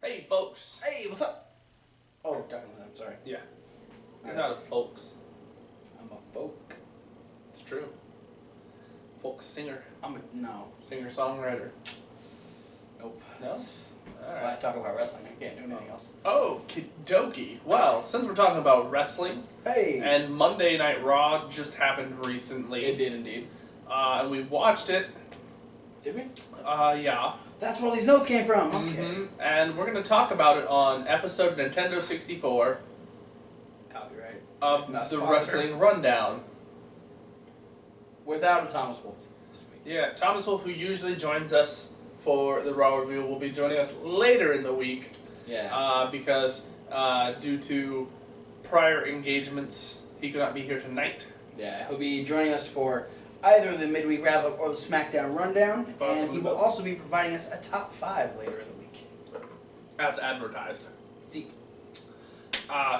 Hey, folks. Hey, what's up? Oh, definitely. I'm sorry. Yeah. You're not a folks. I'm a folk. It's true. Folk singer. No. Singer-songwriter. Nope. No? That's why I Alright. talk about wrestling. I can't do anything else. Oh, kidoki. Well, since we're talking about wrestling, Hey. and Monday Night Raw just happened recently. It did indeed. And we watched it. Did we? Yeah. That's where all these notes came from. Okay. Mm-hmm. And we're going to talk about it on episode Nintendo 64 Copyright. of Not the sponsored. Wrestling Rundown. Without a Thomas Wolfe this week. Yeah, Thomas Wolfe, who usually joins us for the Raw review, will be joining us later in the week. Yeah. Because due to prior engagements, he could not be here tonight. Yeah, he'll be joining us for either the midweek wrap-up or the SmackDown rundown, Possibly and he will both. also be providing us a top 5 later in the week. As advertised. See.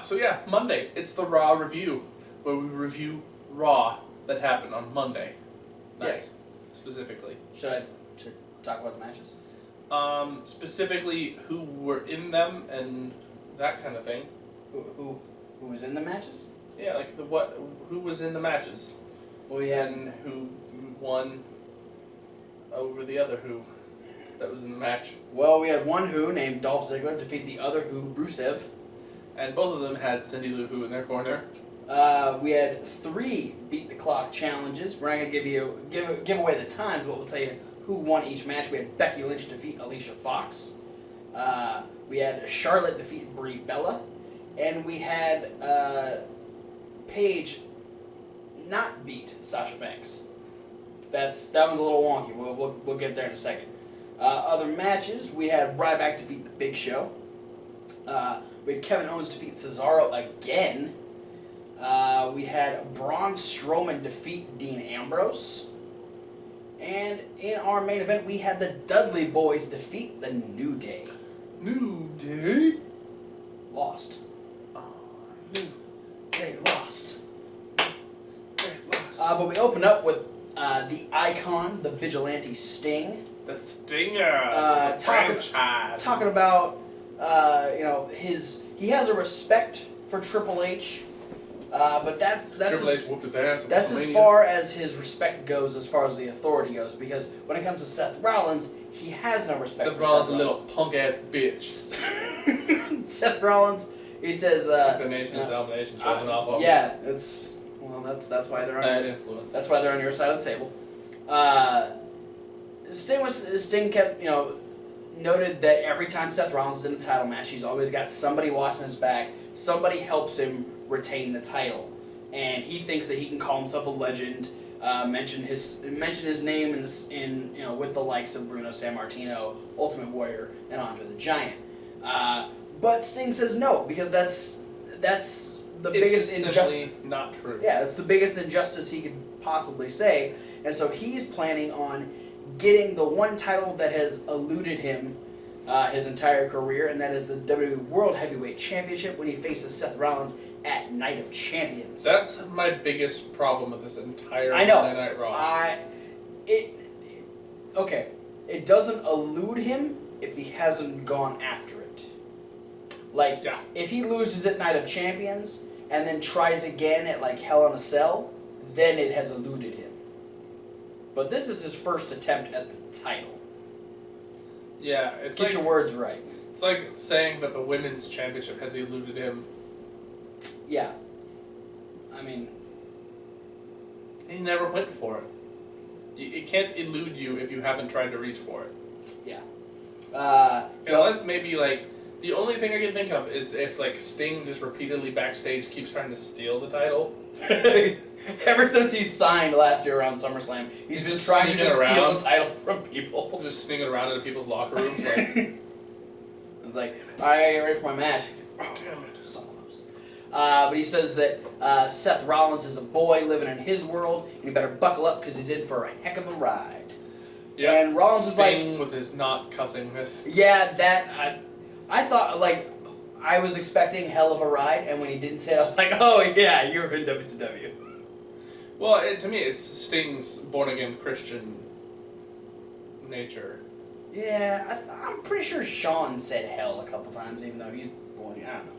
So yeah, Monday, it's the Raw review, where we review Raw that happened on Monday. Yes. Specifically. Should talk about the matches? Specifically who were in them and that kind of thing. Who was in the matches? Yeah, like who was in the matches. Well, we had And who won over the other who that was in the match. we had one Who named Dolph Ziggler defeat the other Who, Rusev. And both of them had Cindy Lou Who in their corner. We had 3 Beat the Clock challenges. We're not gonna give away the times, but we'll tell you who won each match. We had Becky Lynch defeat Alicia Fox. We had Charlotte defeat Brie Bella, and we had Paige not beat Sasha Banks. That one's a little wonky. We'll get there in a second. Other matches, we had Ryback defeat the Big Show. We had Kevin Owens defeat Cesaro again. We had Braun Strowman defeat Dean Ambrose. And in our main event, we had the Dudley Boys defeat the New Day. New Day? Lost. New They lost. Day lost. But we opened up with the Icon, the Vigilante Sting. The Stinger. The franchise. Talking about, he has a respect for Triple H, but that's Triple H whooped his ass. at that's as WrestleMania. far as his respect goes, as far as the authority goes, because when it comes to Seth Rollins, he has no respect Seth for Rollins, Seth a little punk ass bitch. Seth Rollins, he says, The Nation of Domination showing off on yeah, that's why they're bad on influence. that's why they're on your side of the table. Sting kept, noted that every time Seth Rollins is in a title match, he's always got somebody watching his back. Somebody helps him retain the title, and he thinks that he can call himself a legend. Mention his name with the likes of Bruno Sammartino, Ultimate Warrior, and Andre the Giant. But Sting says no, because that's the biggest injustice. Not true. Yeah, it's the biggest injustice he could possibly say, and so he's planning on getting the one title that has eluded him his entire career, and that is the WWE World Heavyweight Championship when he faces Seth Rollins at Night of Champions. That's my biggest problem with this entire I know. Monday Night Raw. It doesn't elude him if he hasn't gone after it. Like, Yeah. if he loses at Night of Champions and then tries again at like Hell in a Cell, then it has eluded him. But this is his first attempt at the title. Yeah, it's Get like your words right. it's like saying that the women's championship has eluded him. Yeah. I mean, He never went for it. It can't elude you if you haven't tried to reach for it. yeah. Unless maybe like the only thing I can think of is if like Sting just repeatedly backstage keeps trying to steal the title. Ever since he signed last year around SummerSlam, he's He's just just trying to sneaking steal around. the title from people. Just sneaking around into people's locker rooms like, It's like, alright, I gotta get ready for my match. oh, damn it. So close. But he says that Seth Rollins is a boy living in his world, and he better buckle up because he's in for a heck of a ride. Yeah, And Rollins is Sting with his not cussingness. Yeah, I thought, like, I was expecting hell of a ride, and when he didn't say it, I was like, oh yeah, you're in WCW. Well, to me, it's Sting's born-again Christian nature. Yeah, I'm pretty sure Sean said hell a couple times, even though he's born. I don't know.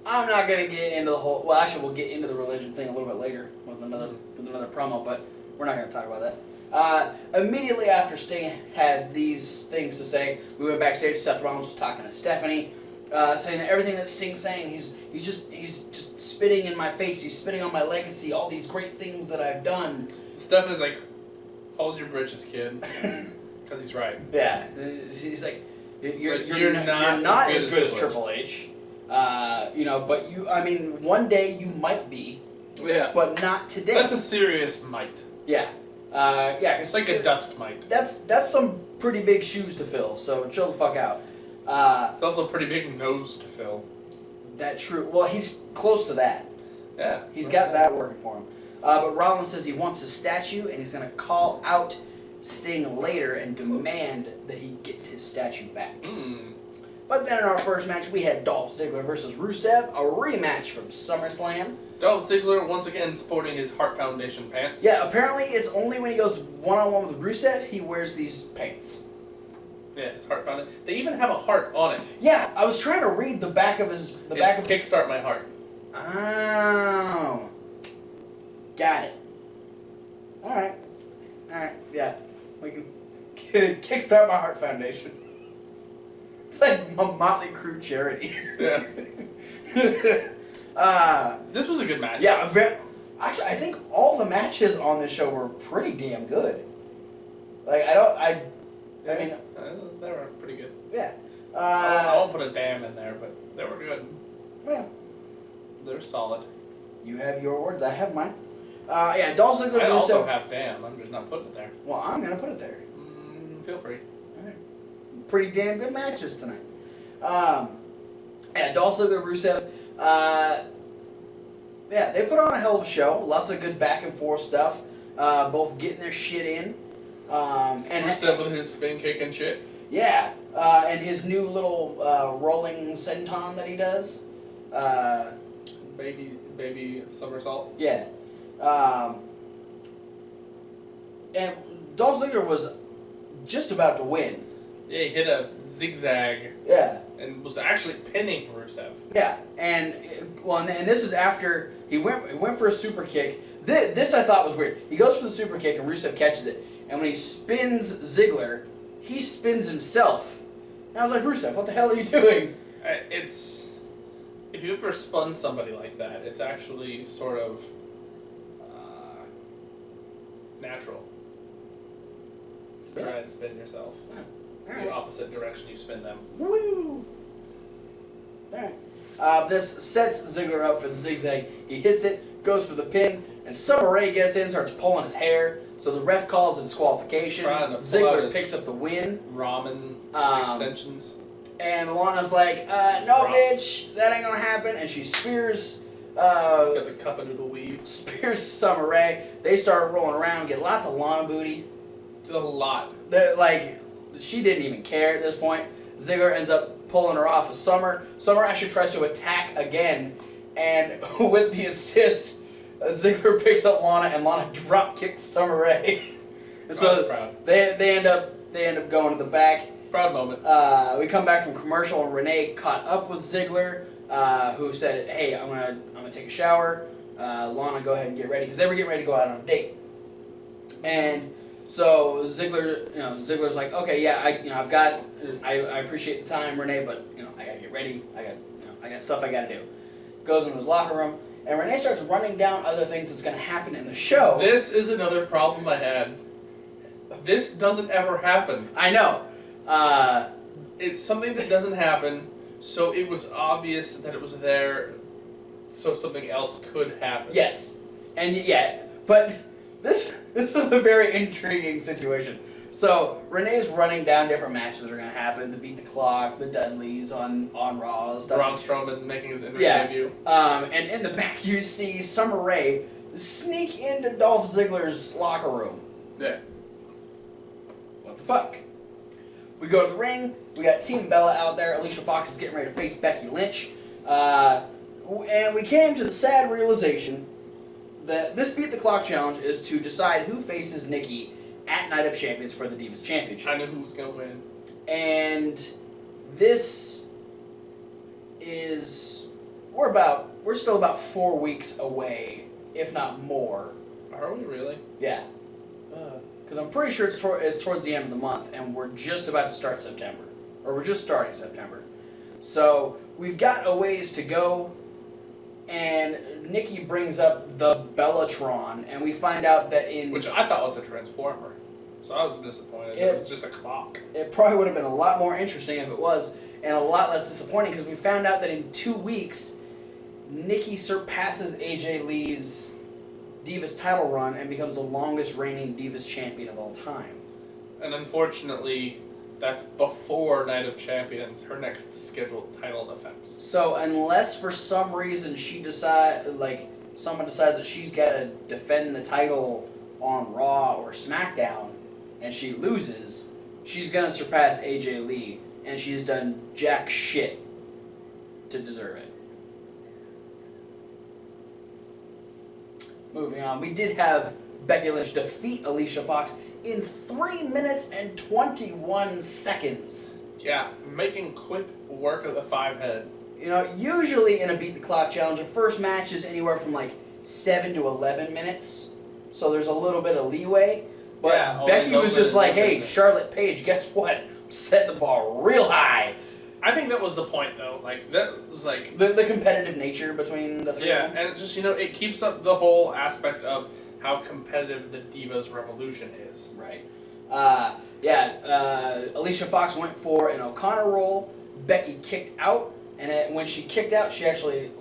I'm not gonna get into the whole. Well, actually, we'll get into the religion thing a little bit later with another promo, but we're not gonna talk about that. Immediately after Sting had these things to say, we went backstage. Seth Rollins was talking to Stephanie, saying that everything that Sting's saying, he's just spitting in my face. He's spitting on my legacy. All these great things that I've done. Stephanie's like, hold your britches, kid. Because he's right. Yeah, he's like, you're not not as good as Triple H. But I mean, one day you might be. Yeah. But not today. That's a serious might. Yeah. It's like a dust mite. That's some pretty big shoes to fill. So chill the fuck out. It's also a pretty big nose to fill. That true. Well, he's close to that. Yeah. He's got that working for him. But Rollins says he wants a statue, and he's gonna call out Sting later and demand that he gets his statue back. But then in our first match, we had Dolph Ziggler versus Rusev, a rematch from SummerSlam. Dolph Ziggler once again sporting his Heart Foundation pants. Yeah, apparently it's only when he goes one-on-one with Rusev he wears these pants. Yeah, his Heart Foundation. They even have a heart on it. Yeah, I was trying to read the back of his. Kickstart My Heart. Oh, got it. All right, yeah, we can kickstart my Heart Foundation. It's like a Motley Crue charity. Yeah. This was a good match. Yeah, actually, I think all the matches on this show were pretty damn good. Like, I mean... they were pretty good. Yeah. I won't put a damn in there, but they were good. Yeah. They're solid. You have your words, I have mine. Yeah, Dolph Ziggler... I also have damn, I'm just not putting it there. Well, I'm going to put it there. Feel free. Alright. Pretty damn good matches tonight. Yeah, Dolph Ziggler, Rusev... yeah, they put on a hell of a show. Lots of good back and forth stuff. Both getting their shit in. And Rusev with his spin kick and shit. Yeah, and his new little rolling senton that he does. Baby somersault. Yeah. And Dolph Ziggler was just about to win. Yeah, he hit a zigzag. Yeah. And was actually pinning Rusev. Yeah, and this is after he went for a super kick. This I thought was weird. He goes for the super kick and Rusev catches it, and when he spins Ziggler, he spins himself. And I was like, Rusev, what the hell are you doing? If you've ever spun somebody like that, it's actually sort of natural. Try and spin yourself. Right. The opposite direction you spin them. Woo! Alright. This sets Ziggler up for the zigzag. He hits it, goes for the pin, and Summer Rae gets in, starts pulling his hair. So the ref calls a disqualification. Ziggler picks up the win. Ramen extensions. And Lana's like, no, bitch, that ain't gonna happen. And she spears. She's got the cup of noodle weave. Spears Summer Rae. They start rolling around, get lots of Lana booty. It's a lot. She didn't even care at this point. Ziggler ends up pulling her off of Summer. Summer actually tries to attack again, and with the assist, Ziggler picks up Lana, and Lana drop kicks Summer Rae. And so proud. They end up going to the back. Proud moment. We come back from commercial, and Renee caught up with Ziggler, who said, "Hey, I'm gonna take a shower. Lana, go ahead and get ready," because they were getting ready to go out on a date. And so Ziggler's like, okay, yeah, I appreciate the time, Renee, but I gotta get ready. I got stuff I gotta do. Goes into his locker room, and Renee starts running down other things that's gonna happen in the show. This is another problem I had. This doesn't ever happen. I know. It's something that doesn't happen, so it was obvious that it was there, so something else could happen. Yes, and yeah, but this was a very intriguing situation. So Renee's running down different matches that are going to happen: the Beat the Clock, the Dudleyz on Raw, and stuff. Braun Strowman making his debut. And in the back you see Summer Rae sneak into Dolph Ziggler's locker room. Yeah. What the fuck? We go to the ring. We got Team Bella out there. Alicia Fox is getting ready to face Becky Lynch. And we came to the sad realization that this Beat the Clock challenge is to decide who faces Nikki at Night of Champions for the Divas Championship. I knew who was going to win. And this is... We're still about 4 weeks away, if not more. Are we really? Yeah. Because I'm pretty sure it's towards the end of the month, and we're just about to start September. Or we're just starting September. So, we've got a ways to go, and Nikki brings up the Bellatron, and we find out that in... Which I thought was a Transformer. So I was disappointed. It was just a clock. It probably would have been a lot more interesting if it was, and a lot less disappointing, because we found out that in 2 weeks, Nikki surpasses AJ Lee's Divas title run and becomes the longest reigning Divas champion of all time. And unfortunately, that's before Night of Champions, her next scheduled title defense. So unless for some reason someone decides that she's got to defend the title on Raw or SmackDown, and she loses, she's gonna surpass AJ Lee, and she's done jack shit to deserve it. Moving on, we did have Becky Lynch defeat Alicia Fox in 3 minutes and 21 seconds. Yeah, making quick work of the 5-head. You know, usually in a Beat the Clock challenge, the first match is anywhere from 7 to 11 minutes, so there's a little bit of leeway. But yeah, Becky was just like, hey, business. Charlotte Paige, guess what? Set the bar real high. I think that was the point, though. That was The competitive nature betwin the three of them. and it just, it keeps up the whole aspect of how competitive the Divas Revolution is. Right. Alicia Fox went for an O'Connor roll. Becky kicked out, and when she kicked out, she actually,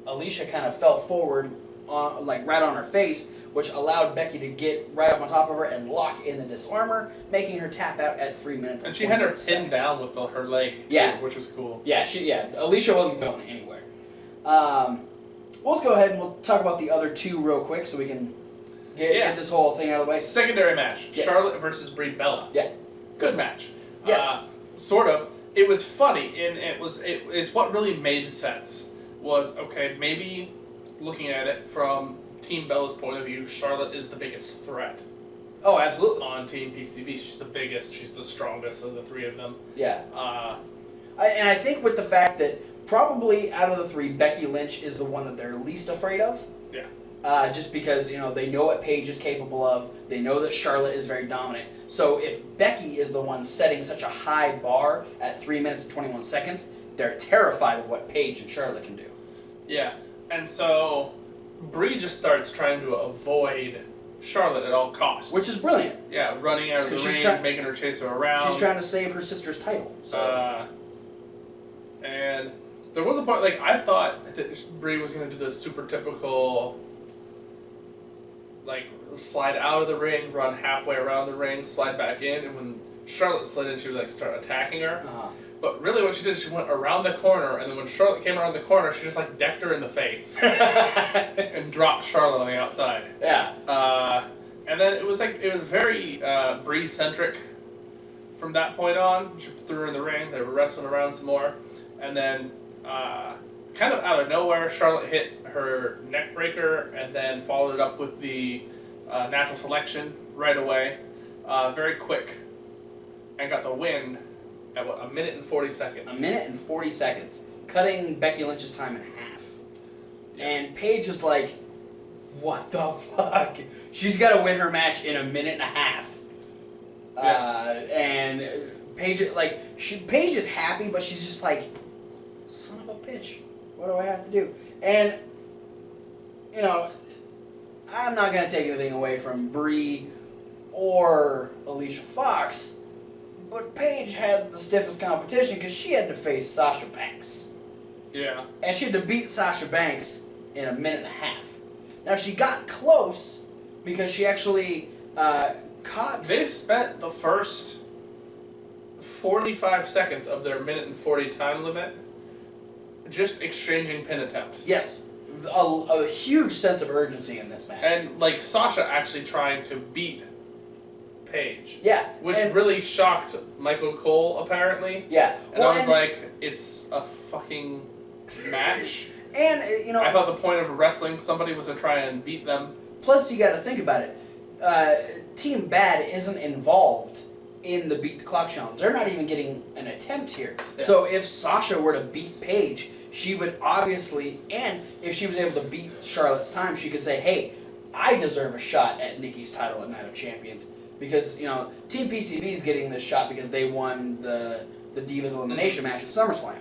Alicia kind of fell forward, right on her face, which allowed Becky to get right up on top of her and lock in the disarmor, making her tap out at 3 minutes. And she had her pinned down with her leg, yeah, which was cool. Yeah, Alicia wasn't going anywhere. Let's go ahead and we'll talk about the other two real quick so we can get this whole thing out of the way. Secondary match, yes. Charlotte versus Brie Bella. Yeah. Good match. Yes. Sort of. It was funny, and it's what really made sense. Was, okay, maybe looking at it from Team Bella's point of view, Charlotte is the biggest threat. Oh, absolutely. On Team PCB, she's the biggest, she's the strongest of the three of them. Yeah. And I think with the fact that probably out of the three, Becky Lynch is the one that they're least afraid of. Yeah. Just because, they know what Paige is capable of. They know that Charlotte is very dominant. So if Becky is the one setting such a high bar at 3 minutes and 21 seconds, they're terrified of what Paige and Charlotte can do. Yeah. And so Brie just starts trying to avoid Charlotte at all costs. Which is brilliant. Yeah, running out of the ring, making her chase her around. She's trying to save her sister's title. So. And there was a point, I thought that Brie was going to do the super typical, slide out of the ring, run halfway around the ring, slide back in, and when Charlotte slid in, she would, start attacking her. Uh-huh. But really what she did is she went around the corner, and then when Charlotte came around the corner, she just, decked her in the face. And dropped Charlotte on the outside. Yeah. And then it was very Brie-centric from that point on. She threw her in the ring, they were wrestling around some more. And then, kind of out of nowhere, Charlotte hit her neck breaker and then followed it up with the natural selection right away. Very quick. And got the win at, 1 minute and 40 seconds. 1 minute and 40 seconds. Cutting Becky Lynch's time in half. Yeah. And Paige is like, what the fuck? She's got to win her match in 1.5 minutes. Yeah. And Paige, Paige is happy, but she's just like, son of a bitch. What do I have to do? And, I'm not going to take anything away from Brie or Alicia Fox, but Paige had the stiffest competition because she had to face Sasha Banks. Yeah. And she had to beat Sasha Banks in 1.5 minutes. Now, she got close because she actually caught... They spent the first 45 seconds of their 1 minute and 40 time limit just exchanging pin attempts. Yes. A huge sense of urgency in this match. And, Sasha actually trying to beat Paige. Yeah. Which really shocked Michael Cole, apparently. Yeah. And I was like, it's a fucking match. And, I thought the point of wrestling somebody was to try and beat them. Plus, you got to think about it. Team Bad isn't involved in the Beat the Clock challenge. They're not even getting an attempt here. Yeah. So if Sasha were to beat Paige, she would obviously, and if she was able to beat Charlotte's time, she could say, hey, I deserve a shot at Nikki's title at Night of Champions. Because, you know, Team PCB is getting this shot because they won the Divas elimination match at SummerSlam.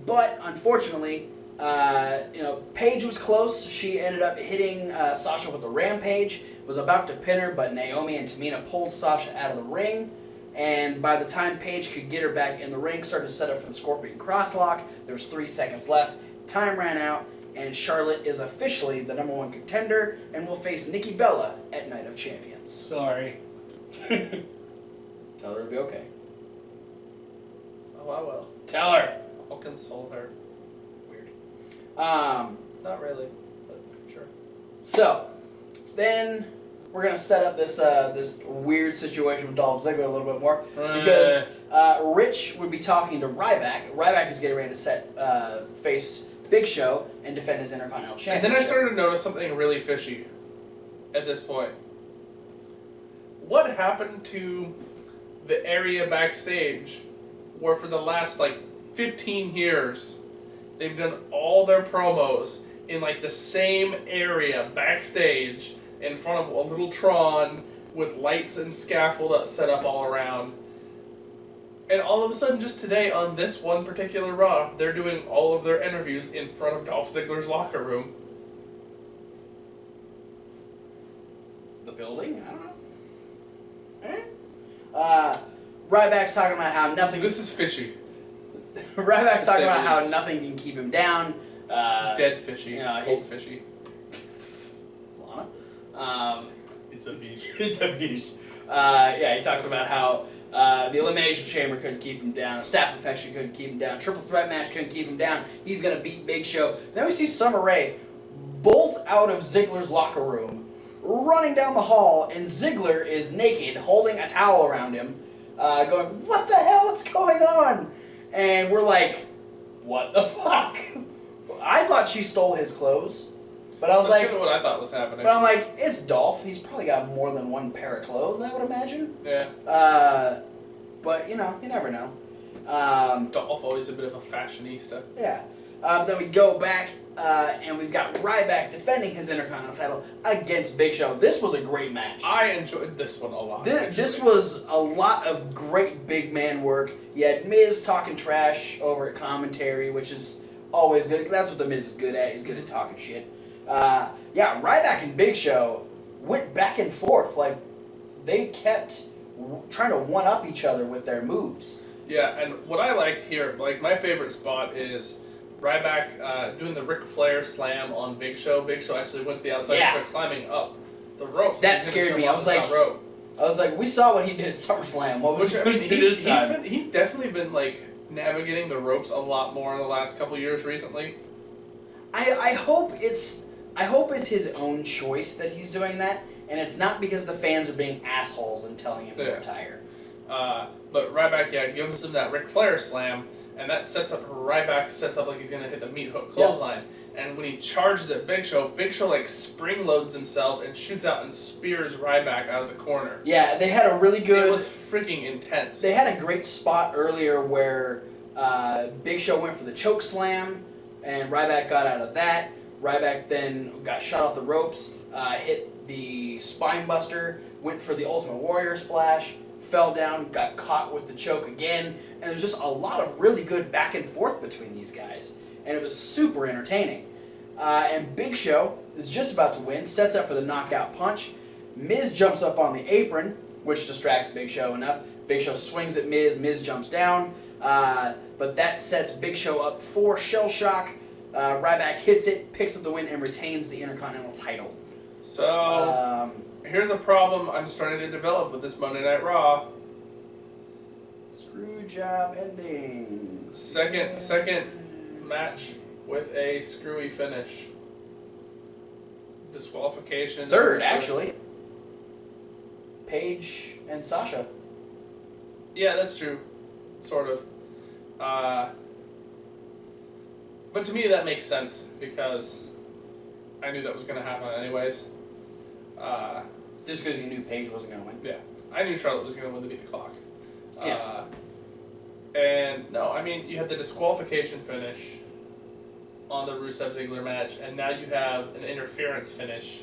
But unfortunately, you know, Paige was close. She ended up hitting Sasha with a Rampage, was about to pin her, but Naomi and Tamina pulled Sasha out of the ring. And by the time Paige could get her back in the ring, started to set up for the Scorpion Crosslock. There was 3 seconds left. Time ran out, and Charlotte is officially the #1 contender and will face Nikki Bella at Night of Champions. Sorry. Tell her it'll be okay. Oh, I will. Tell her. I'll console her. Weird. Not really, but sure. So, then we're gonna set up this this weird situation with Dolph Ziggler a little bit more because Rich would be talking to Ryback. Ryback is getting ready to face Big Show and defend his Intercontinental And Championship. then I started to notice something really fishy at this point. What happened to the area backstage where for the last, 15 years, they've done all their promos in, the same area backstage in front of a little Tron with lights and scaffold set up all around. And all of a sudden, just today on this one particular Raw, they're doing all of their interviews in front of Dolph Ziggler's locker room. The building? I don't know. Ryback's talking about how nothing. This is fishy. Ryback's talking about how least. nothing can keep him down. Dead fishy. Yeah, Cold fishy. Lana. It's a fish. It's a fish. Yeah, he talks about how the Elimination Chamber couldn't keep him down, Staph Infection couldn't keep him down, Triple Threat match couldn't keep him down. He's gonna beat Big Show. Then we see Summer Rae bolt out of Ziggler's locker room, running down the hall, and Ziggler is naked, holding a towel around him, going, "What the hell is going on?" And we're like, "What the fuck?" I thought she stole his clothes. But I was That's like, kind of what I thought was happening. but I'm like, it's Dolph. He's probably got more than one pair of clothes, I would imagine. Yeah. But you know, you never know. Dolph always a bit of a fashionista. Yeah. Then we go back, and we've got Ryback defending his Intercontinental title against Big Show. This was a great match. I enjoyed this one a lot. This was a lot of great big man work. You had Miz talking trash over at commentary, which is always good. That's what the Miz is good at. He's good at talking shit. Yeah, Ryback and Big Show went back and forth. Like, they kept trying to one-up each other with their moves. Yeah, and what I liked here, my favorite spot is Ryback doing the Ric Flair slam on Big Show. Big Show actually went to the outside and started climbing up the ropes. That scared me. I was like, we saw what he did at SummerSlam. What was he going to do this time? He's definitely been, navigating the ropes a lot more in the last couple of years recently. I hope it's his own choice that he's doing that, and it's not because the fans are being assholes and telling him to retire. But Ryback, gives him that Ric Flair slam, and that Ryback sets up like he's going to hit the meat hook clothesline. Yep. And when he charges at Big Show spring loads himself and shoots out and spears Ryback out of the corner. Yeah, they had a really good... It was freaking intense. They had a great spot earlier where Big Show went for the choke slam, and Ryback got out of that. Ryback then got shot off the ropes, hit the spine buster, went for the Ultimate Warrior splash, fell down, got caught with the choke again, and there's just a lot of really good back and forth between these guys, and it was super entertaining. And Big Show is just about to win, sets up for the knockout punch. Miz jumps up on the apron, which distracts Big Show enough. Big Show swings at Miz, Miz jumps down, but that sets Big Show up for Shell Shock. Ryback hits it, picks up the win, and retains the Intercontinental title. So, here's a problem I'm starting to develop with this Monday Night Raw. Screw job ending. Second match with a screwy finish. Disqualification. Third, actually. Paige and Sasha. Yeah, that's true. Sort of. But to me that makes sense because I knew that was going to happen anyways. Just because you knew Paige wasn't going to win. Yeah. I knew Charlotte was going to win to beat the clock. Yeah. And, no, I mean, you had the disqualification finish on the Rusev-Ziggler match, and now you have an interference finish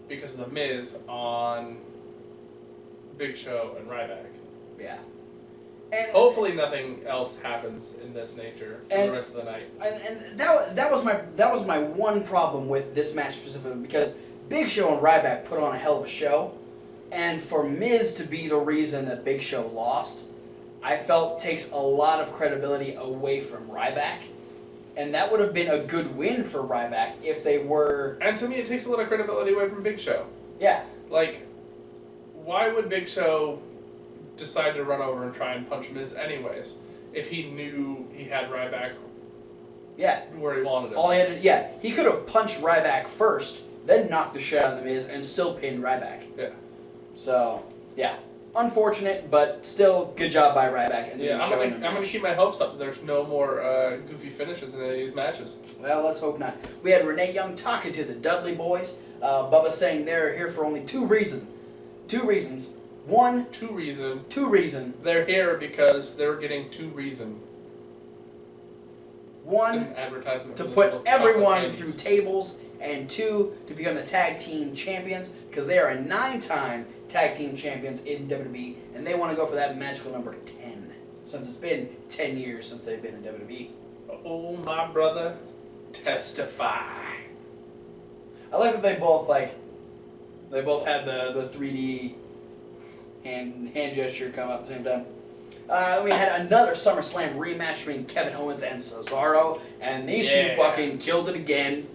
because of The Miz on Big Show and Ryback. Yeah. And hopefully nothing else happens in this nature for the rest of the night. And that was my one problem with this match specifically, because Big Show and Ryback put on a hell of a show, and for Miz to be the reason that Big Show lost, I felt takes a lot of credibility away from Ryback, and that would have been a good win for Ryback if they were. And to me, it takes a lot of credibility away from Big Show. Yeah. Like, why would Big Show decide to run over and try and punch Miz anyways if he knew he had Ryback where he wanted him? All he had to, he could have punched Ryback first, then knocked the shit out of the Miz, and still pinned Ryback. Yeah. So, yeah. Unfortunate, but still good job by Ryback. And I'm gonna keep my hopes up that there's no more goofy finishes in any of these matches. Well, let's hope not. We had Renee Young talking to the Dudley boys. Bubba saying they're here for only two reasons. Two reasons. Two reason. They're here because they're getting two reason. One, it's an advertisement to for put everyone through tables, and two, to become the tag team champions, because they are a 9-time tag team champions in WWE, and they want to go for that magical number 10, since it's been 10 years since they've been in WWE. Oh, my brother, testify. I like that they both had the 3D hand gesture come up at the same time. We had another SummerSlam rematch between Kevin Owens and Cesaro, and these two fucking killed it again.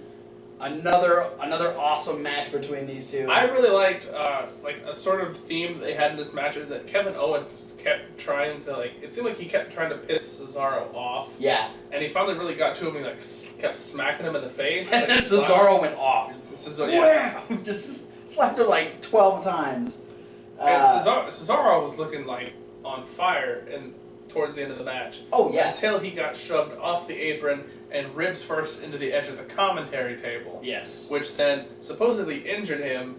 Another awesome match between these two. I really liked a sort of theme that they had in this match is that Kevin Owens kept trying to it seemed like he kept trying to piss Cesaro off. Yeah. And he finally really got to him and kept smacking him in the face. And then Cesaro went off. Wham! Just slapped him like 12 times. And Cesaro was looking like on fire towards the end of the match. Oh yeah. Until he got shoved off the apron and ribs first into the edge of the commentary table. Yes. Which then supposedly injured him,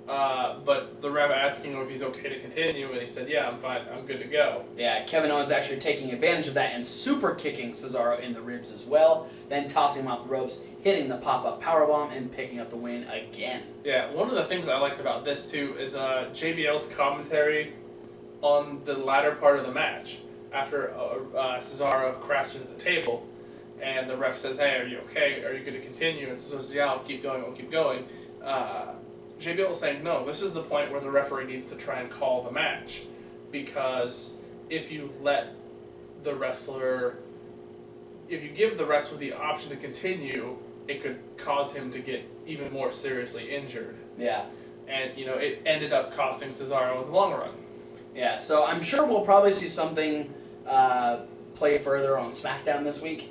but the ref asking him if he's okay to continue, and he said, "Yeah, I'm fine. I'm good to go." Yeah, Kevin Owens actually taking advantage of that and super kicking Cesaro in the ribs as well, then tossing him off the ropes, hitting the pop-up powerbomb, and picking up the win again. Yeah, one of the things I liked about this too is JBL's commentary on the latter part of the match after Cesaro crashed into the table. And the ref says, "Hey, are you okay? Are you going to continue?" And Cesaro says, "Yeah, I'll keep going. JBL was saying, no, this is the point where the referee needs to try and call the match. Because if you give the wrestler the option to continue, it could cause him to get even more seriously injured." Yeah. And, it ended up costing Cesaro in the long run. Yeah, so I'm sure we'll probably see something play further on SmackDown this week.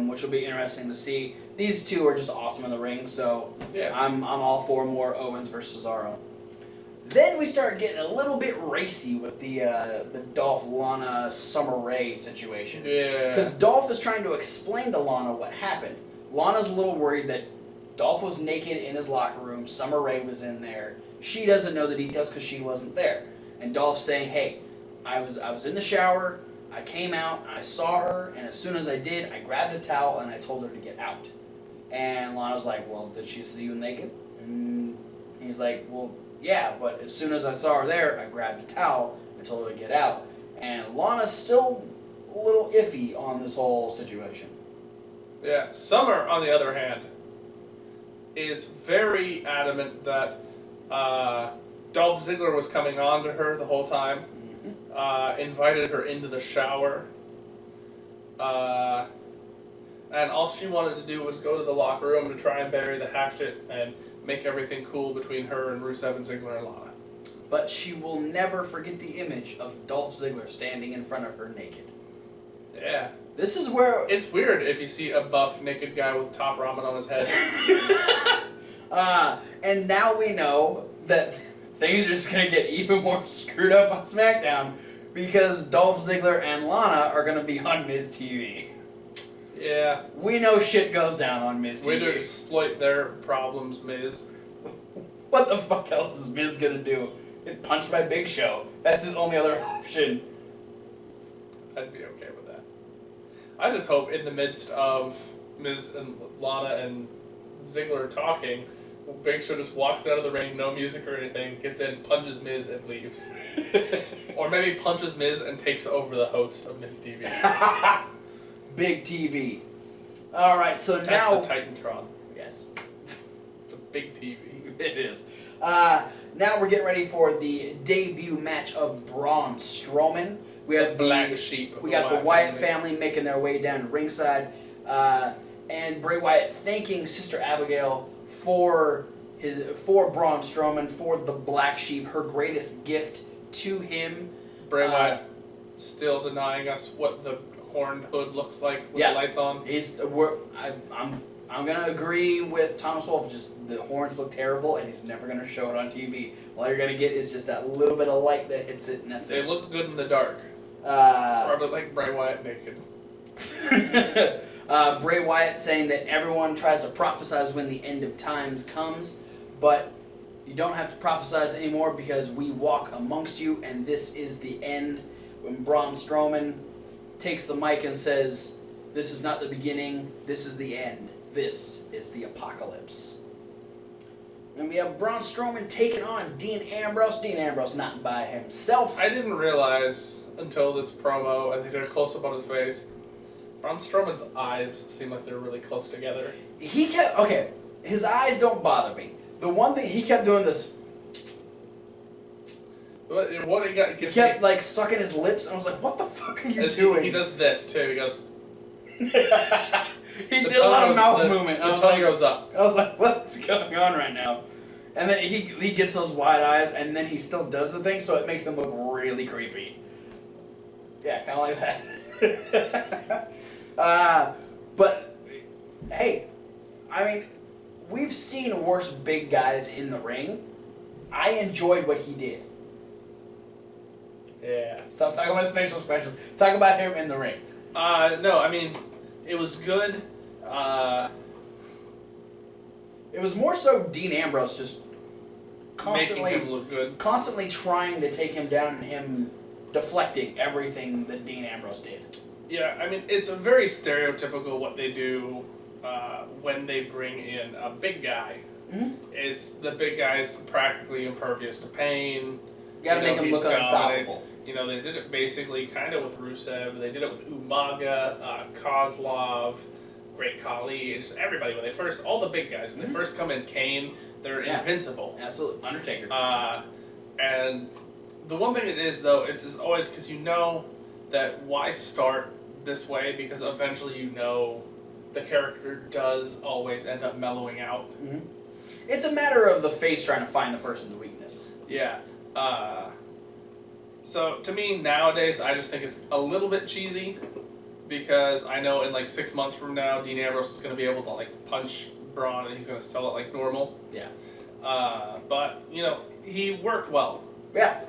Which will be interesting to see. These two are just awesome in the ring, so yeah. I'm all for more Owens versus Cesaro. Then we start getting a little bit racy with the Dolph Lana Summer Rae situation. Yeah. Because Dolph is trying to explain to Lana what happened. Lana's a little worried that Dolph was naked in his locker room. Summer Rae was in there. She doesn't know the details because she wasn't there. And Dolph's saying, "Hey, I was in the shower. I came out, I saw her, and as soon as I did, I grabbed a towel and I told her to get out." And Lana's like, "Well, did she see you naked?" And he's like, "Well, yeah, but as soon as I saw her there, I grabbed a towel and told her to get out." And Lana's still a little iffy on this whole situation. Yeah, Summer, on the other hand, is very adamant that Dolph Ziggler was coming on to her the whole time. Invited her into the shower. And all she wanted to do was go to the locker room to try and bury the hatchet and make everything cool between her and Rusev and Ziggler and Lana. But she will never forget the image of Dolph Ziggler standing in front of her naked. Yeah. This is where... It's weird if you see a buff naked guy with top ramen on his head. And now we know that things are just going to get even more screwed up on SmackDown because Dolph Ziggler and Lana are going to be on Miz TV. Yeah. We know shit goes down on Miz TV. Way to exploit their problems, Miz. What the fuck else is Miz gonna do? Get punched by Big Show. That's his only other option. I'd be okay with that. I just hope in the midst of Miz and Lana and Ziggler talking, Big Show just walks out of the ring, no music or anything, gets in, punches Miz, and leaves. Or maybe punches Miz and takes over the host of Miz TV. Big TV. Alright, so now... That's the Titantron. Yes. It's a big TV. It is. Now we're getting ready for the debut match of Braun Strowman. We have the black sheep of we got the Wyatt family making their way down to ringside. And Bray Wyatt thanking Sister Abigail for Braun Strowman, for the black sheep, her greatest gift to him. Bray Wyatt still denying us what the horned hood looks like with the lights on. I'm gonna agree with Thomas Wolfe. Just the horns look terrible, and he's never gonna show it on TV. All you're gonna get is just that little bit of light that hits it, and that's it. They look good in the dark. Probably like Bray Wyatt naked. Bray Wyatt saying that everyone tries to prophesize when the end of times comes, but you don't have to prophesize anymore because we walk amongst you, and this is the end. When Braun Strowman takes the mic and says, "This is not the beginning, this is the end. This is the apocalypse." And we have Braun Strowman taking on Dean Ambrose. Dean Ambrose not by himself. I didn't realize until this promo, and they did a close-up on his face, Braun Strowman's eyes seem like they're really close together. His eyes don't bother me. The one thing, he kept doing this. What he got? He kept like sucking his lips, and I was like, "What the fuck are you doing?" He does this too. He goes. He did a lot of mouth movement. The tongue goes up. I was like, "What's going on right now?" And then he gets those wide eyes, and then he still does the thing, so it makes him look really creepy. Yeah, kind of like that. But hey, I mean, we've seen worse big guys in the ring. I enjoyed what he did. Yeah. Stop talking about his facial expressions. Talk about him in the ring. No, I mean, it was good. It was more so Dean Ambrose just constantly making him look good. Constantly trying to take him down and him deflecting everything that Dean Ambrose did. Yeah, I mean, it's a very stereotypical what they do when they bring in a big guy. Mm-hmm. Is the big guy's practically impervious to pain. You gotta make him look unstoppable. You know, they did it basically kind of with Rusev. They did it with Umaga, Kozlov, Great Khali, just everybody. When they first, all the big guys, when they first come in, Kane, they're invincible. Absolutely. Undertaker. And the one thing it is, though, is always because you know that why start this way, because eventually you know the character does always end up mellowing out. Mm-hmm. It's a matter of the face trying to find the person's weakness. Yeah. So to me nowadays, I just think it's a little bit cheesy, because I know in like 6 months from now, Dean Ambrose is going to be able to like punch Braun and he's going to sell it like normal. Yeah. But you know, he worked well. Yeah.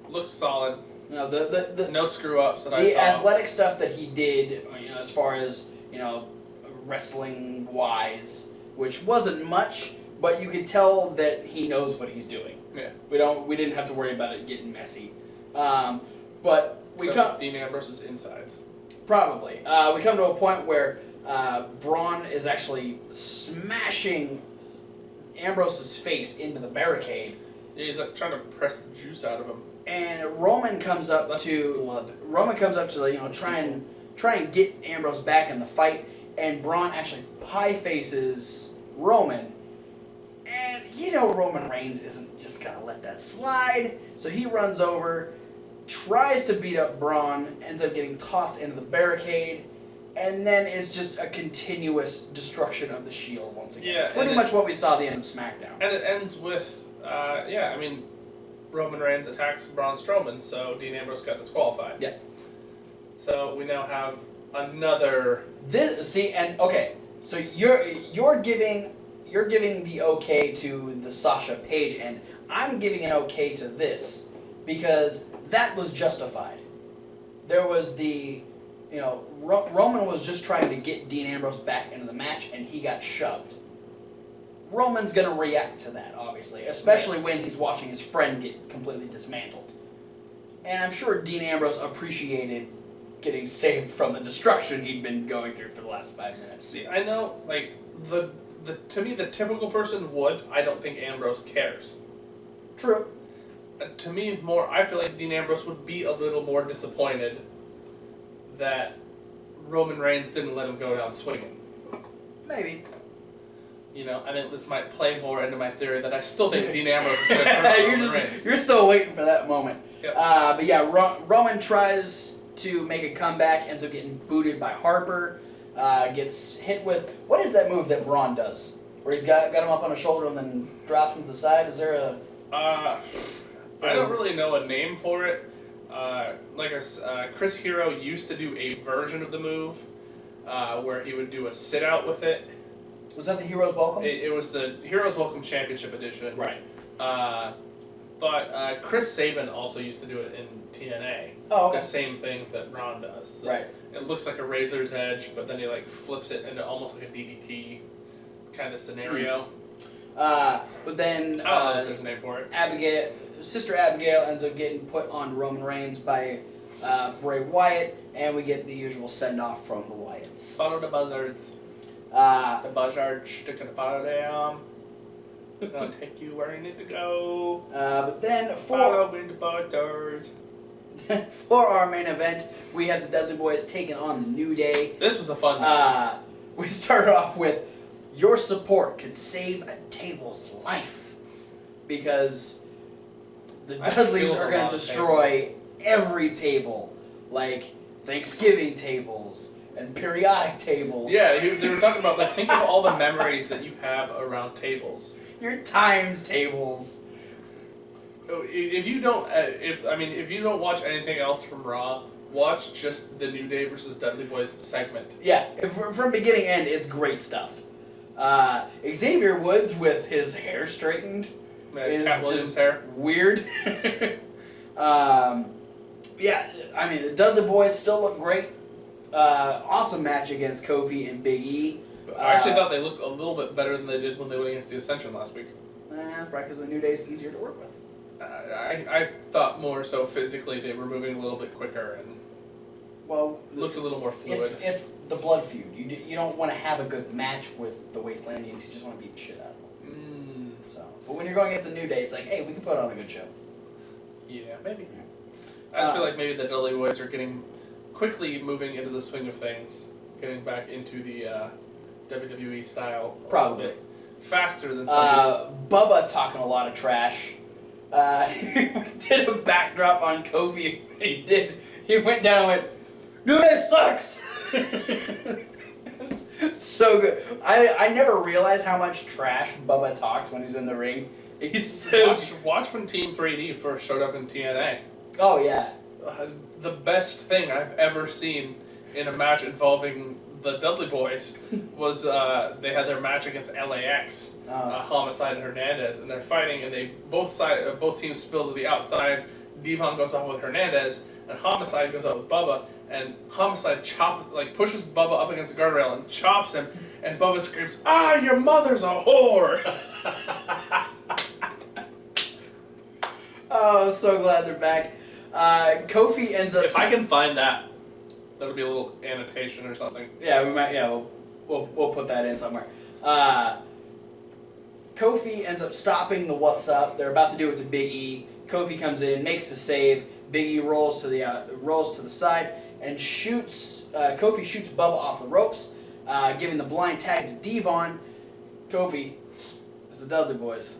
Looked solid. No, the no screw ups that I saw. The athletic stuff that he did, you know, as far as, you know, wrestling wise, which wasn't much, but you could tell that he knows what he's doing. Yeah. We didn't have to worry about it getting messy. But we come Dean Ambrose's insides. Probably. We come to a point where Braun is actually smashing Ambrose's face into the barricade. Yeah, he's like trying to press the juice out of him. And Roman comes up That's to blood. Roman comes up to, you know, try and get Ambrose back in the fight, and Braun actually pie faces Roman. And you know Roman Reigns isn't just gonna let that slide, so he runs over, tries to beat up Braun, ends up getting tossed into the barricade, and then it's just a continuous destruction of the Shield once again. Yeah, pretty much what we saw at the end of SmackDown. And it ends with, I mean, Roman Reigns attacks Braun Strowman, so Dean Ambrose got disqualified. Yeah. So we now have another. So you're giving the okay to the Sasha Page, and I'm giving an okay to this because that was justified. There was the, you know, Roman was just trying to get Dean Ambrose back into the match, and he got shoved. Roman's going to react to that, obviously, especially when he's watching his friend get completely dismantled. And I'm sure Dean Ambrose appreciated getting saved from the destruction he'd been going through for the last 5 minutes. See, I know, like, to me, the typical person would. I don't think Ambrose cares. True. To me, I feel like Dean Ambrose would be a little more disappointed that Roman Reigns didn't let him go down swinging. Maybe. You know, I think this might play more into my theory that I still think Dean Ambrose is going to turn Roman Reigns. You're still waiting for that moment. Yep. But yeah, Roman tries to make a comeback, ends up getting booted by Harper, gets hit with, what is that move that Braun does? Where he's got him up on his shoulder and then drops him to the side? Is there a... I don't really know a name for it. Chris Hero used to do a version of the move where he would do a sit-out with it. Was that the Heroes Welcome? It was the Heroes Welcome Championship Edition. Right. But Chris Sabin also used to do it in TNA. Oh, okay. The same thing that Braun does. Right. It looks like a razor's edge, but then he like flips it into almost like a DDT kind of scenario. But then I don't know if there's a name for it. Sister Abigail ends up getting put on Roman Reigns by Bray Wyatt, and we get the usual send-off from the Wyatts. Follow the buzzards. The buzzards sticking out of them. They're gonna take you where you need to go. But then following the buzzards. For our main event, we have the Dudley Boys taking on the New Day. This was a fun match. We started off with, your support could save a table's life. Because the Dudleys are going to destroy every table. Like Thanksgiving tables and periodic tables. Yeah, they were talking about, like, think of all the memories that you have around tables. Your times tables. If you don't watch anything else from Raw, watch just the New Day versus Dudley Boys segment. Yeah, from beginning to end, it's great stuff. Xavier Woods with his hair straightened is Cat Williams' just hair. Weird. Yeah, I mean, the Dudley Boys still look great. Awesome match against Kofi and Big E. I actually thought they looked a little bit better than they did when they went against the Ascension last week. That's probably because the New Day is easier to work with. I thought more so physically they were moving a little bit quicker and looked a little more fluid. It's the blood feud. You don't want to have a good match with the Wastelandians. You just want to beat the shit out of them. But when you're going against the New Day, it's like, hey, we can put on a good show. Yeah, maybe. I just feel like maybe the Dudley Boys are getting quickly moving into the swing of things, getting back into the WWE style. Probably. Faster than some Bubba talking a lot of trash. He did a backdrop on Kofi. He went down and went, New Day sucks! So good. I never realized how much trash Bubba talks when he's in the ring. He's so... Watch when Team 3D first showed up in TNA. Oh, yeah. The best thing I've ever seen in a match involving the Dudley Boys was they had their match against LAX, Homicide and Hernandez, and they're fighting, and both teams spill to the outside. Devon goes off with Hernandez, and Homicide goes out with Bubba, and Homicide pushes Bubba up against the guardrail and chops him, and Bubba screams, "Ah, your mother's a whore!" Oh, I'm so glad they're back. Kofi ends up... If I can find that, that'll be a little annotation or something. Yeah, we might. Yeah, we'll put that in somewhere. Kofi ends up stopping the What's Up. They're about to do it to Big E. Kofi comes in, makes the save. Big E rolls to the side and shoots. Kofi shoots Bubba off the ropes, giving the blind tag to Devon. Kofi, it's the Dudley Boys.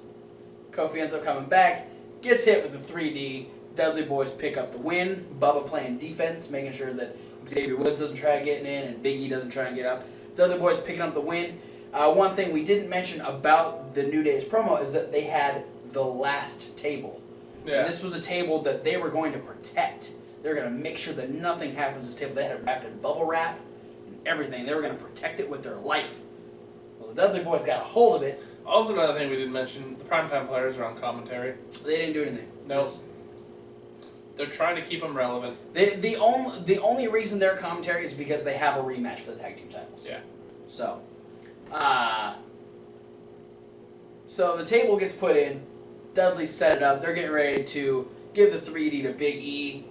Kofi ends up coming back, gets hit with the 3D. Dudley Boys pick up the win. Bubba playing defense, making sure that Xavier Woods doesn't try getting in and Big E doesn't try and get up. Dudley Boys picking up the win. One thing we didn't mention about the New Day's promo is that they had the last table. Yeah. And this was a table that they were going to protect. They were going to make sure that nothing happens to this table. They had it wrapped in bubble wrap and everything. They were going to protect it with their life. Well, the Dudley Boys got a hold of it. Also, another thing we didn't mention, the primetime players are on commentary. They didn't do anything. No. They're trying to keep them relevant. The only reason they're commentary is because they have a rematch for the tag team titles. Yeah. So, So the table gets put in. Dudleyz set it up. They're getting ready to give the 3D to Big E.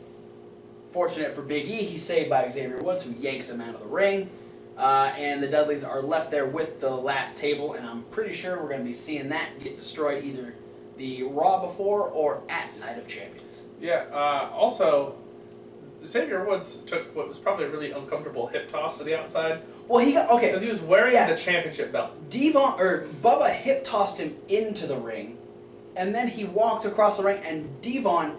Fortunate for Big E, he's saved by Xavier Woods, who yanks him out of the ring. And the Dudleys are left there with the last table, and I'm pretty sure we're going to be seeing that get destroyed either the Raw before or at Night of Champions. Yeah, also, Xavier Woods took what was probably a really uncomfortable hip toss to the outside. Well, he got, okay. Because he was wearing the championship belt. Bubba hip tossed him into the ring, and then he walked across the ring, and Devon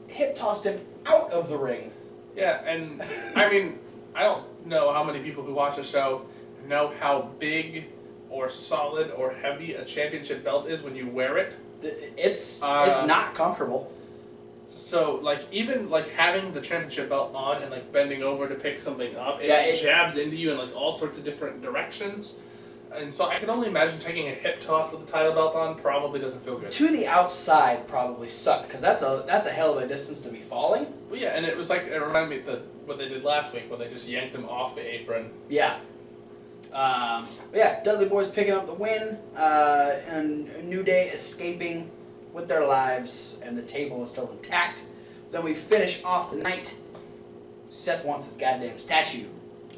hip tossed him out of the ring. Yeah, and I mean, I don't know how many people who watch the show know how big or solid or heavy a championship belt is when you wear it. It's not comfortable. So, like, even, like, having the championship belt on and, like, bending over to pick something up, it jabs into you in, like, all sorts of different directions. And so I can only imagine taking a hip toss with the title belt on probably doesn't feel good. To the outside probably sucked, because that's a hell of a distance to be falling. Well, yeah, and it was like, it reminded me of what they did last week when they just yanked him off the apron. Yeah. Dudley Boyz picking up the win, and New Day escaping with their lives, and the table is still intact. Then we finish off the night. Seth wants his goddamn statue.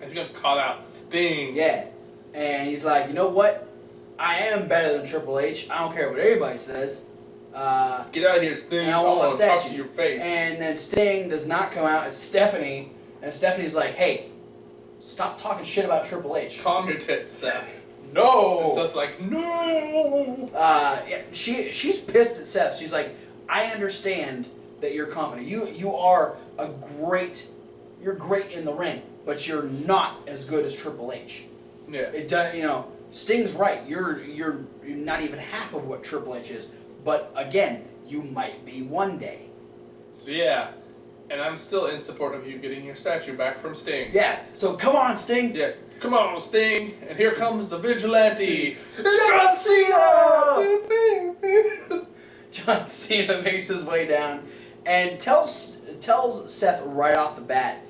He's gonna call out Sting. Yeah. And he's like, you know what? I am better than Triple H. I don't care what anybody says. Get out of here, Sting. I want my statue. Talk to your face. And then Sting does not come out. It's Stephanie. And Stephanie's like, hey, stop talking shit about Triple H. Calm your tits, Seth. No! And Seth's like, no! She's pissed at Seth. She's like, I understand that you're confident. You're great in the ring, but you're not as good as Triple H. Yeah. It does, Sting's right. You're not even half of what Triple H is. But again, you might be one day. So yeah, and I'm still in support of you getting your statue back from Sting. Yeah. So come on, Sting. Yeah. Come on, Sting. And here comes the vigilante, John Cena. John Cena makes his way down and tells Seth right off the bat.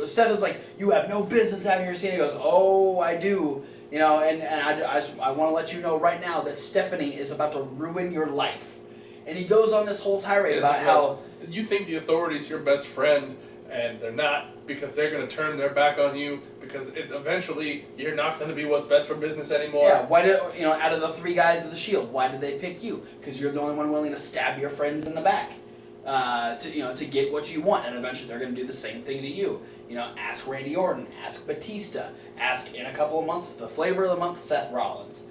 Seth is like, you have no business out here. Cena goes, oh, I do. And I want to let you know right now that Stephanie is about to ruin your life. And he goes on this whole tirade about how you think the authority's your best friend, and they're not, because they're going to turn their back on you, because eventually you're not going to be what's best for business anymore. Yeah, why did out of the 3 guys of the Shield, why did they pick you? Because you're the only one willing to stab your friends in the back. To get what you want, and eventually they're going to do the same thing to you. Ask Randy Orton, ask Batista, ask in a couple of months the flavor of the month, Seth Rollins.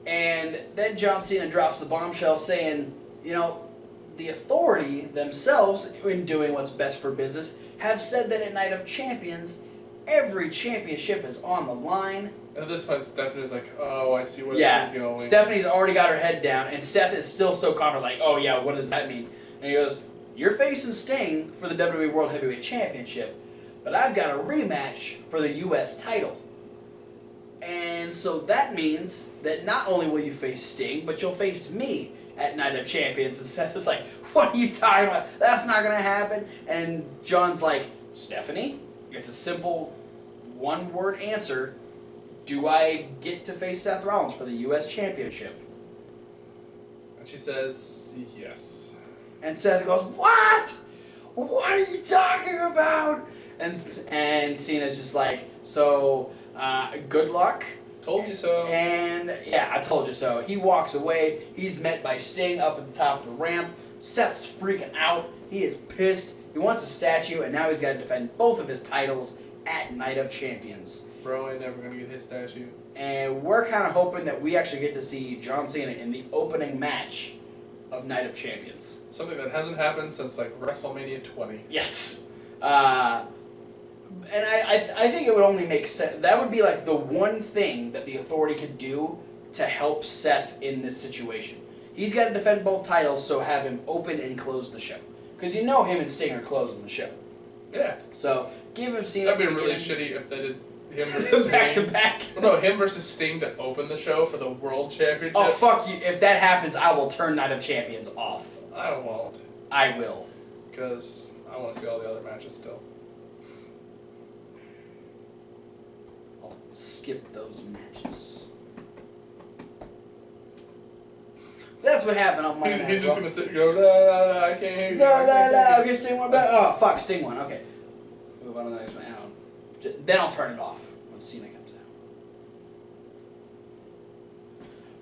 And then John Cena drops the bombshell saying, the authority themselves, in doing what's best for business, have said that at Night of Champions, every championship is on the line. At this point, Stephanie's like, oh, I see where this is going. Stephanie's already got her head down, and Seth is still so confident, like, oh yeah, what does that mean? And he goes, you're facing Sting for the WWE World Heavyweight Championship, but I've got a rematch for the U.S. title. And so that means that not only will you face Sting, but you'll face me at Night of Champions. And Seth is like, what are you talking about? That's not going to happen. And John's like, Stephanie, it's a simple one-word answer. Do I get to face Seth Rollins for the U.S. Championship? And she says, yes. And Seth goes, what? What are you talking about? And Cena's just like, so, good luck. Told you so. And, yeah, I told you so. He walks away. He's met by Sting up at the top of the ramp. Seth's freaking out. He is pissed. He wants a statue, and now he's got to defend both of his titles at Night of Champions. Bro ain't never going to get his statue. And we're kind of hoping that we actually get to see John Cena in the opening match of Night of Champions. Something that hasn't happened since, like, WrestleMania 20. Yes. And I think it would only make sense. That would be like the one thing that the authority could do to help Seth in this situation. He's got to defend both titles, so have him open and close the show. Because him and Sting are closing the show. Yeah. So give him Cena. That'd be really shitty if they did him versus back Sting. to back. Well, no, him versus Sting to open the show for the World Championship. Oh, fuck you. If that happens, I will turn Night of Champions off. I won't. I will. Because I want to see all the other matches still. I'll skip those matches. that's what happened on Monday Night He's Raw. just gonna sit and go, la, la, I can't hear you. La I la can't la. hear you." Okay, Sting won back. Oh fuck, Sting won. Okay, move on to the next one. Then I'll turn it off when Cena comes out.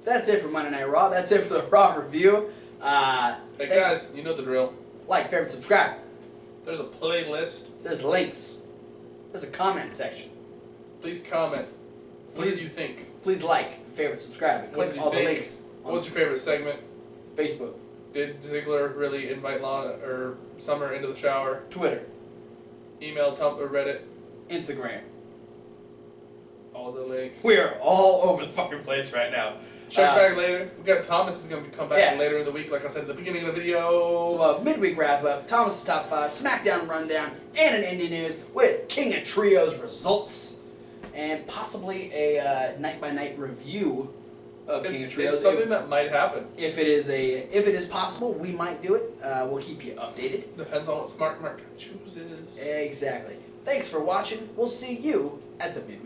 That's it for Monday Night Raw. That's it for the Raw review. Hey guys, you know the drill. Like, favorite, subscribe. There's a playlist. There's links. There's a comment section. Please comment. What Please- did you think? Please like, favorite, subscribe, and What click did you all the think? links What was your favorite segment? on Facebook, Did Ziggler really invite Lana or Summer into the shower? Twitter, Email, Tumblr, Reddit, Instagram. all the links. We are all over the fucking place right now. Check back later. We got Thomas is going to come back Yeah. later in the week, like I said at the beginning of the video. So midweek wrap up, Thomas' top 5, SmackDown rundown, and an indie news with King of Trios results, and possibly a night by night review of King of Trios. It's something that might happen. If it is possible, we might do it. We'll keep you updated. Depends on what Smart Mark chooses. Exactly. Thanks for watching. We'll see you at the midweek.